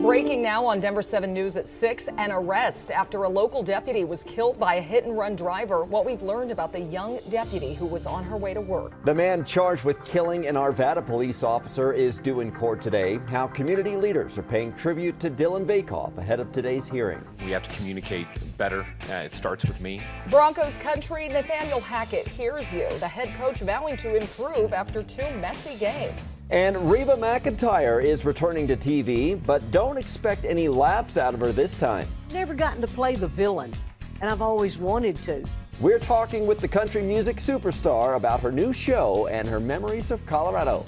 Breaking now on Denver 7 News at 6, an arrest after a local deputy was killed by a hit-and-run driver. What we've learned about the young deputy who was on her way to work. The man charged with killing an Arvada police officer is due in court today. How community leaders are paying tribute to Dylan Vakoff ahead of today's hearing. We have to communicate better. It starts with me. Broncos country, Nathaniel Hackett hears you. The head coach vowing to improve after 2 messy games. And Reba McEntire is returning to TV, but don't expect any laughs out of her this time. Never gotten to play the villain, and I've always wanted to. We're talking with the country music superstar about her new show and her memories of Colorado.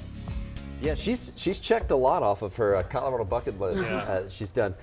Yeah, she's checked a lot off of her Colorado bucket list. She's done.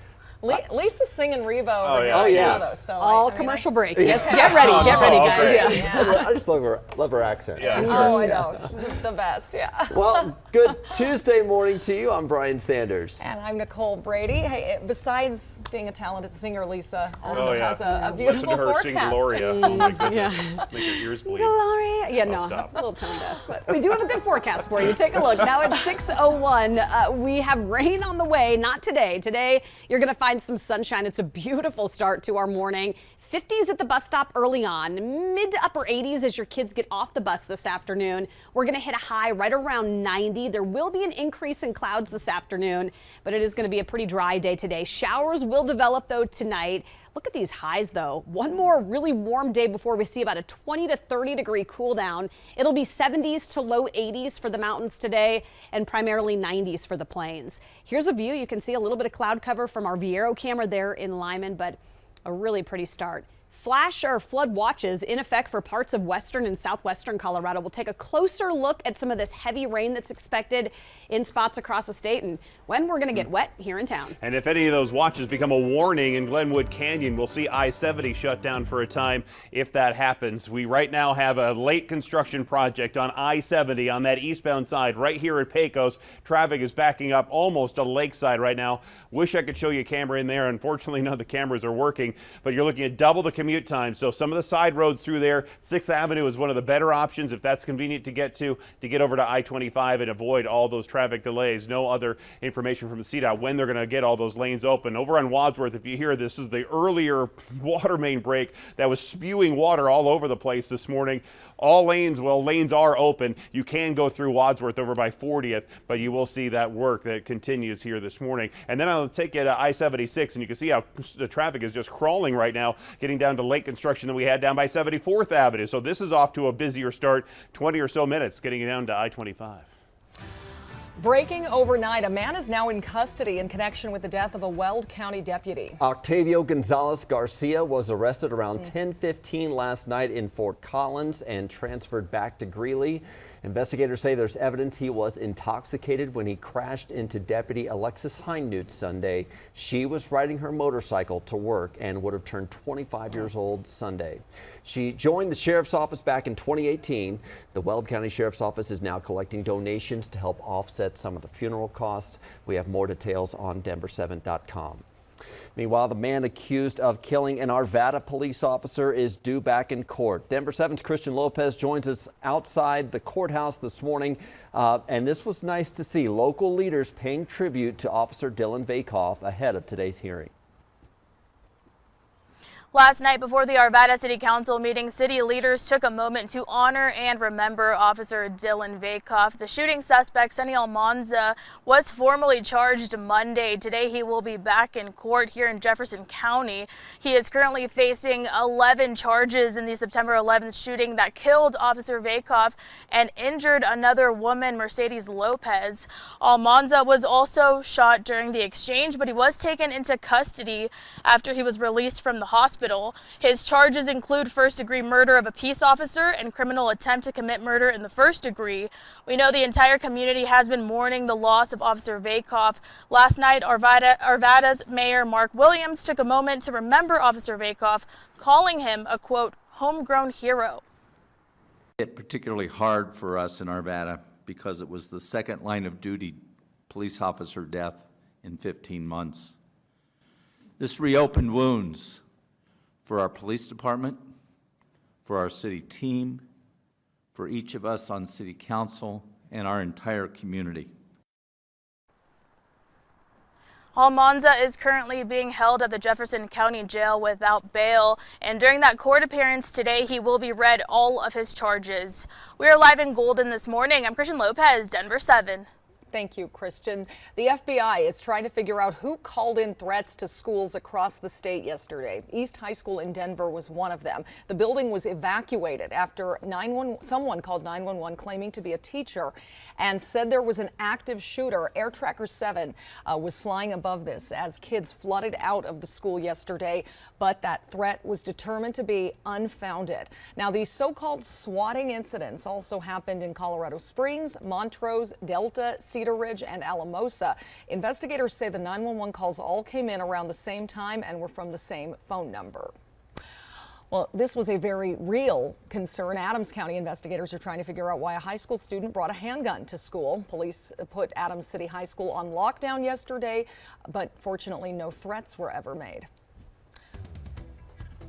Lisa's singing Reba over here now, though. So all commercial break. Yes, get ready, guys. Yeah. I just love her accent. Yeah. Oh, I know. The best, yeah. Well, good Tuesday morning to you. I'm Brian Sanders. And I'm Nicole Brady. Hey, besides being a talented singer, Lisa also has a beautiful Listen to her forecast. sing Gloria. Oh my goodness. Make your ears bleed. Gloria. Yeah, no, stop. a little tone deaf. But we do have a good forecast for you. Take a look. Now it's 6:01. We have rain on the way. Not today. Today, you're going to find some sunshine. It's a beautiful start to our morning. 50s at the bus stop early on. Mid to upper 80s as your kids get off the bus this afternoon. We're going to hit a high right around 90. There will be an increase in clouds this afternoon, but it is going to be a pretty dry day today. Showers will develop, though, tonight. Look at these highs, though. One more really warm day before we see about a 20 to 30 degree cool down. It'll be 70s to low 80s for the mountains today and primarily 90s for the plains. Here's a view. You can see a little bit of cloud cover from our Viero camera there in Lyman, but a really pretty start. Flash or flood watches in effect for parts of western and southwestern Colorado. We'll take a closer look at some of this heavy rain that's expected in spots across the state and when we're going to get wet here in town. And if any of those watches become a warning in Glenwood Canyon, we'll see I-70 shut down for a time if that happens. We right now have a late construction project on I-70 on that eastbound side right here at Pecos. Traffic is backing up almost to Lakeside right now. Wish I could show you a camera in there. Unfortunately, none of the cameras are working, but you're looking at double the commute time. So some of the side roads through there, 6th Avenue is one of the better options if that's convenient to get over to I-25 and avoid all those traffic delays. No other information from the CDOT when they're going to get all those lanes open. Over on Wadsworth, if you hear this is the earlier water main break that was spewing water all over the place this morning. All lanes, well, lanes are open. You can go through Wadsworth over by 40th, but you will see that work that continues here this morning. And then I'll take you to I-76, and you can see how the traffic is just crawling right now, getting down to late construction that we had down by 74th Avenue. So this is off to a busier start, 20 or so minutes getting down to I-25. Breaking overnight, a man is now in custody in connection with the death of a Weld County deputy. Octavio Gonzalez Garcia was arrested around 10:15 last night in Fort Collins and transferred back to Greeley. Investigators say there's evidence he was intoxicated when he crashed into Deputy Alexis Hynute Sunday. She was riding her motorcycle to work and would have turned 25 years old Sunday. She joined the sheriff's office back in 2018. The Weld County Sheriff's Office is now collecting donations to help offset some of the funeral costs. We have more details on Denver7.com. Meanwhile, the man accused of killing an Arvada police officer is due back in court. Denver 7's Christian Lopez joins us outside the courthouse this morning. And this was nice to see local leaders paying tribute to Officer Dylan Vakoff ahead of today's hearing. Last night before the Arvada City Council meeting, city leaders took a moment to honor and remember Officer Dylan Vakoff. The shooting suspect, Sonny Almanza, was formally charged Monday. Today he will be back in court here in Jefferson County. He is currently facing 11 charges in the September 11th shooting that killed Officer Vakoff and injured another woman, Mercedes Lopez. Almanza was also shot during the exchange, but he was taken into custody after he was released from the hospital. His charges include first-degree murder of a peace officer and criminal attempt to commit murder in the first degree. We know the entire community has been mourning the loss of Officer Vakoff. Last night, Arvada's Mayor Mark Williams took a moment to remember Officer Vakoff, calling him a, quote, homegrown hero. It's particularly hard for us in Arvada because it was the second line of duty police officer death in 15 months. This reopened wounds for our police department, for our city team, for each of us on city council, and our entire community. Almanza is currently being held at the Jefferson County Jail without bail, and during that court appearance today, he will be read all of his charges. We are live in Golden this morning. I'm Christian Lopez, Denver 7. Thank you, Christian. The FBI is trying to figure out who called in threats to schools across the state yesterday. East High School in Denver was one of them. The building was evacuated after someone called 911 claiming to be a teacher and said there was an active shooter. Air Tracker 7 was flying above this as kids flooded out of the school yesterday, but that threat was determined to be unfounded. Now, these so-called swatting incidents also happened in Colorado Springs, Montrose, Delta, Cedar Ridge, and Alamosa. Investigators say the 911 calls all came in around the same time and were from the same phone number. Well, this was a very real concern. Adams County investigators are trying to figure out why a high school student brought a handgun to school. Police put Adams City High School on lockdown yesterday, but fortunately no threats were ever made.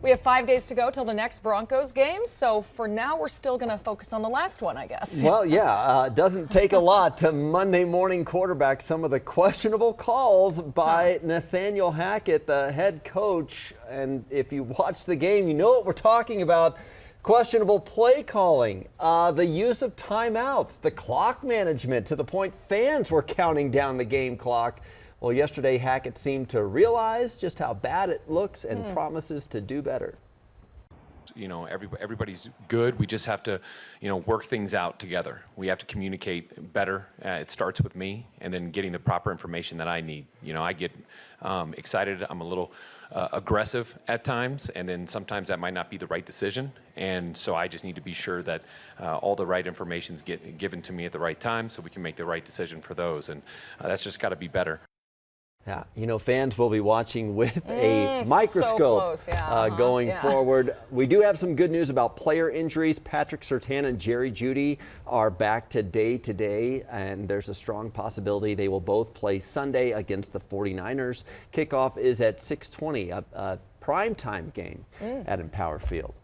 We have 5 days to go till the next Broncos game, so for now we're still going to focus on the last one, I guess. Well, yeah, it doesn't take a lot to Monday morning quarterback some of the questionable calls by Nathaniel Hackett, the head coach. And if you watch the game, you know what we're talking about. Questionable play calling, the use of timeouts, the clock management to the point fans were counting down the game clock. Well, yesterday, Hackett seemed to realize just how bad it looks and promises to do better. You know, everybody's good. We just have to, work things out together. We have to communicate better. It starts with me and then getting the proper information that I need. I get excited. I'm a little aggressive at times, and then sometimes that might not be the right decision. And so I just need to be sure that all the right information is given to me at the right time so we can make the right decision for those. And that's just got to be better. Yeah, fans will be watching with a microscope so close. Going forward. We do have some good news about player injuries. Patrick Surtain and Jerry Jeudy are back today, and there's a strong possibility they will both play Sunday against the 49ers. Kickoff is at 6:20, a primetime game at Empower Field.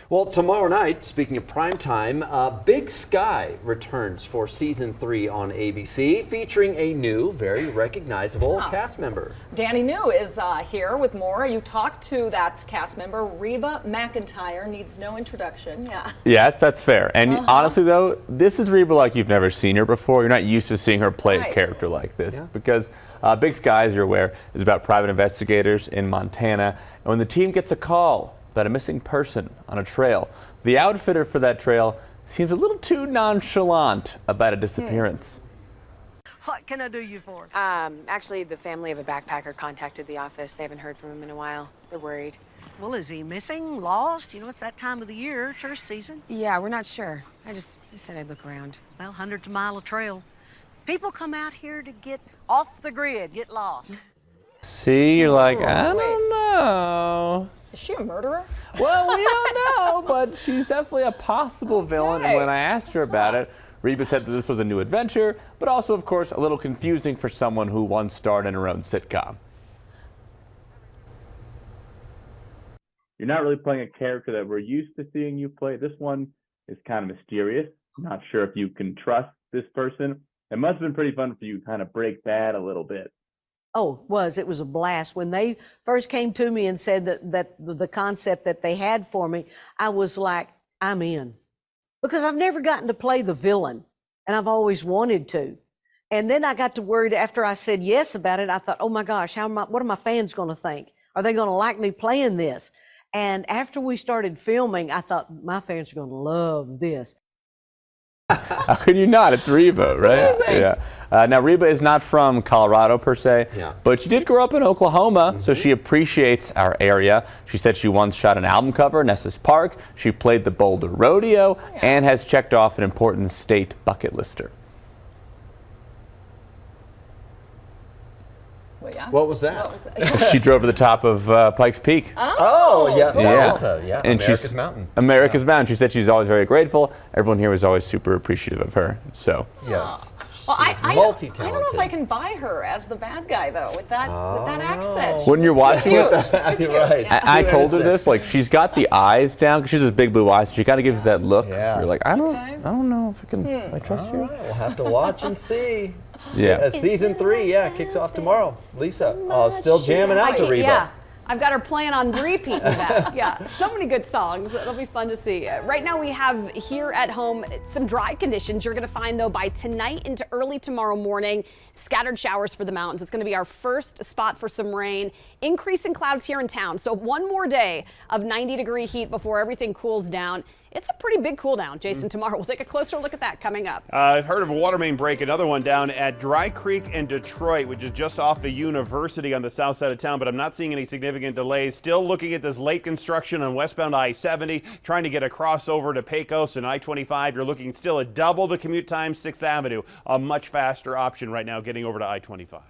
Well, tomorrow night, speaking of primetime, Big Sky returns for season 3 on ABC, featuring a new, very recognizable cast member. Danny New is here with more. You talked to that cast member, Reba McEntire, needs no introduction. Yeah, that's fair. And honestly, though, this is Reba like you've never seen her before. You're not used to seeing her play a character like this because Big Sky, as you're aware, is about private investigators in Montana. And when the team gets a call about a missing person on a trail, the outfitter for that trail seems a little too nonchalant about a disappearance. What can I do you for? Actually, the family of a backpacker contacted the office. They haven't heard from him in a while. They're worried. Well, is he missing, lost? It's that time of the year, tourist season. Yeah, we're not sure. I said I'd look around. Well, hundreds of miles of trail. People come out here to get off the grid, get lost. See, you're like, I don't know. Is she a murderer? Well, we don't know, but she's definitely a possible villain. And when I asked her about it, Reba said that this was a new adventure, but also, of course, a little confusing for someone who once starred in her own sitcom. You're not really playing a character that we're used to seeing you play. This one is kind of mysterious. I'm not sure if you can trust this person. It must have been pretty fun for you to kind of break bad a little bit. Oh, it was a blast. When they first came to me and said that the concept that they had for me, I was like, I'm in. Because I've never gotten to play the villain, and I've always wanted to. And then I got to worried after I said yes about it. I thought, oh my gosh, what are my fans going to think? Are they going to like me playing this? And after we started filming, I thought, my fans are going to love this. How could you not? It's Reba, right? Yeah. Now, Reba is not from Colorado per se, but she did grow up in Oklahoma, so she appreciates our area. She said she once shot an album cover in Estes Park. She played the Boulder Rodeo and has checked off an important state bucket lister. What was that? She drove to the top of Pikes Peak. And America's Mountain. America's Mountain. She said she's always very grateful. Everyone here was always super appreciative of her. So yes. Well, I multi-talented. I don't know if I can buy her as the bad guy though with that accent. When you're watching it, right. I told her this. Like, she's got the eyes down because she's has big blue eyes. She kind of gives that look. You're like, I don't know if I can. I trust you. All right, we'll have to watch and see. Yeah. Season 3, kicks off tomorrow. Lisa, still jamming out to Reba. Yeah. I've got her playing on repeat in that. Yeah, so many good songs. It'll be fun to see. Right now we have here at home some dry conditions. You're going to find, though, by tonight into early tomorrow morning, scattered showers for the mountains. It's going to be our first spot for some rain. Increasing clouds here in town. So one more day of 90-degree heat before everything cools down. It's a pretty big cool down, Jason, tomorrow. We'll take a closer look at that coming up. I've heard of a water main break, another one down at Dry Creek in Detroit, which is just off the university on the south side of town, but I'm not seeing any significant delays. Still looking at this late construction on westbound I-70, trying to get a crossover to Pecos and I-25. You're looking still at double the commute time, 6th Avenue, a much faster option right now getting over to I-25.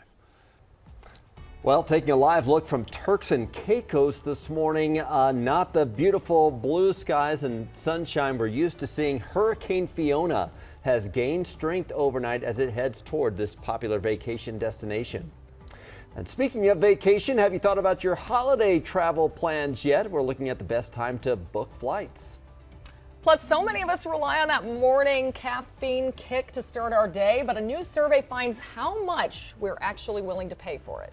Well, taking a live look from Turks and Caicos this morning, not the beautiful blue skies and sunshine we're used to seeing. Hurricane Fiona has gained strength overnight as it heads toward this popular vacation destination. And speaking of vacation, have you thought about your holiday travel plans yet? We're looking at the best time to book flights. Plus, so many of us rely on that morning caffeine kick to start our day, but a new survey finds how much we're actually willing to pay for it.